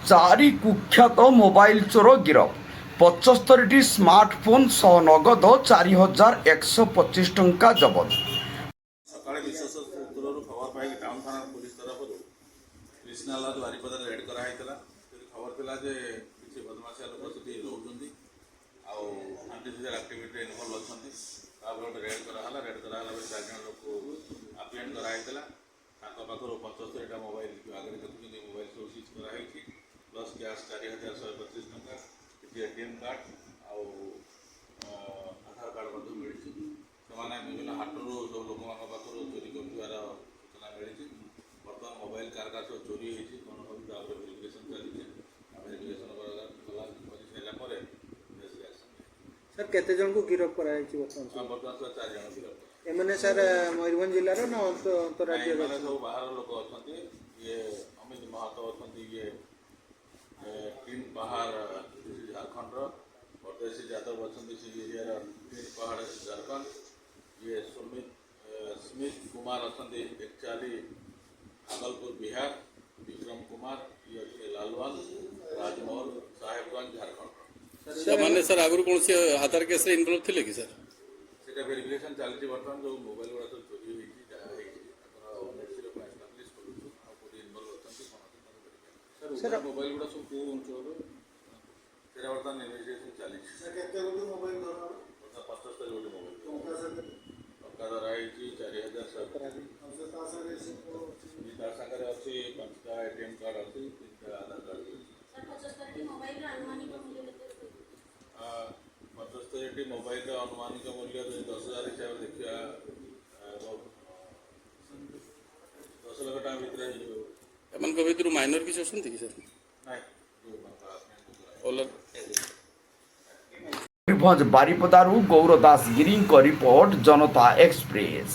ଚାରି କୁଖ୍ୟାତ ମୋବାଇଲ ଚୋର ଗିରଫ। 75ଟି ସ୍ମାର୍ଟଫୋନ୍ ସହ ନଗଦ 4125 ଟଙ୍କା ଜବତ। ସକାଳେ ବିଶେଷ ସୂତ୍ରରୁ ଖବର ପାଇକି ଟାଉନ୍ ଥାନା ପୁଲିସ ତରଫରୁ କ୍ରିଷ୍ଣାଲାଲ ବାରିପଦାରେ ରେଡ୍ କରାହେଇଥିଲା। ସେଠି ଖବର ଥିଲା ଯେ କିଛି ବଦମାସିଆ ଲୋକ ସେଠି ରହୁଛନ୍ତି ଆଉ ଆଣ୍ଟିସୋସିଆଲ ଆକ୍ଟିଭିଟିରେ ଇନଭଲ୍ଭ ଅଛନ୍ତି। ତାପରେ ଗୋଟେ ରେଡ୍ କରାହେଲା। ରେଡ୍ କରାହେଲା ପରେ 4 ଜଣ ଲୋକ ଆପ୍ରିହେଣ୍ଡ କରାହେଇଥିଲା। ତାଙ୍କ ପାଖରୁ 75ଟା ମୋବାଇଲ ଆଗରେ ଦେଖୁଛନ୍ତି ମୋବାଇଲ ସବୁ ସିଜ୍ କରାହେଇଛି, ପ୍ଲସ୍ କ୍ୟାସ୍ 4125 ଟଙ୍କା, କିଛି ATM କାର୍ଡ଼ ଆଉ ଆଧାର କାର୍ଡ଼ ମଧ୍ୟ ମିଳିଛି। ସେମାନେ ବିଭିନ୍ନ ହାଟରୁ ସବୁ ଲୋକମାନଙ୍କ ପାଖରୁ ଚୋରି କରୁଥିବାର ସୂଚନା ମିଳିଛି। ବର୍ତ୍ତମାନ ମୋବାଇଲ କାହାର କାହାର ସବୁ ଚୋରି ହେଇଛି କ'ଣ ହେଉଛି ତାପରେ ଭେରିଫିକେସନ୍ ଚାଲିଛି। ଭେରିଫିକେସନ୍ କରିସାରିଲା ପରେ सर केते जन को गिरफ्त कराई ବର୍ତ୍ତମାନ ତ 4 ଜଣ ଗିରଫ। एमने सर मयूरभंज जिलार ना अंतरराज्य ସବୁ ବାହାର ଲୋକ ଅଛନ୍ତି। ଇଏ ଅମିତ ମହାତ ଅଛନ୍ତି, ଇଏ ଟିନ୍ ପାହାଡ଼ ଝାଡ଼ଖଣ୍ଡର, ପରଦେଶୀ ଯାଦବ ଅଛନ୍ତି ସେ ଏରିଆର ଟିନ୍ ପାହାଡ଼ ଝାଡ଼ଖଣ୍ଡ, ଇଏ ସ୍ମିତ କୁମାର ଅଛନ୍ତି ଏକଚାଲି ଭାଗଲପୁର ବିହାର, ବିକ୍ରମ କୁମାର ଇଏ ଅଛି ଲାଲବାଲ ରାଜମହଲ ସାହେବଗଞ୍ଜ ଝାଡ଼ଖଣ୍ଡ। ସେମାନେ ସାର୍ ଆଗରୁ କୌଣସି ଆଧାର କେସ୍ରେ ଇନଭଲ୍ଭ ଥିଲେ କି ସାର୍? ସେଇଟା ଭେରିଫିକେସନ୍ ଚାଲିଛି। ବର୍ତ୍ତମାନ ଯେଉଁ ମୋବାଇଲ ଗୁଡ଼ା ସବୁ ଚୋରି ହେଇଛି ଯାହା ହେଇଛି ତାଙ୍କର ଓନରସିପ୍ ପାଇଁ ଏଷ୍ଟାବ୍ଲିଶ୍ କରୁଛୁ ଆଉ କେଉଁଠି ଇନଭଲ୍ଭ ଅଛନ୍ତି କ'ଣ ଅଛନ୍ତି ସାର୍ ମୋବାଇଲ ଗୁଡ଼ା ସବୁ କେଉଁ ଅଞ୍ଚଳରୁ ସେଇଟା ବର୍ତ୍ତମାନ ଇନଭେଷ୍ଟିଗେସନ୍ ଚାଲିଛି। केते गोटी मोबाइल धरा ବର୍ତ୍ତମାନ 75 ଗୋଟି ମୋବାଇଲ ଟଙ୍କା ଧରା ହେଇଛି 4125। ତା ସାଙ୍ଗରେ ଅଛି 5ଟା ATM କାର୍ଡ଼ ଅଛି, 3ଟା ଆଧାର କାର୍ଡ଼ ଅଛି। 75ଟି ମୋବାଇଲର ଆନୁମାନିକ ମୂଲ୍ୟ ଯଦି 10,000 ହିସାବରେ ଦେଖିବା 10 ଲକ୍ଷ ଟଙ୍କା ଭିତରେ ହେଇଯିବ। ଏମାନଙ୍କ ଭିତରୁ ମାଇନର କିଛି ଅଛନ୍ତି କି ସାର୍? ନାଇଁ ମୟୂରଭଞ୍ଜ ବାରିପଦାରୁ ଗୌର ଦାସଗିରିଙ୍କ ରିପୋର୍ଟ, ଜନତା ଏକ୍ସପ୍ରେସ।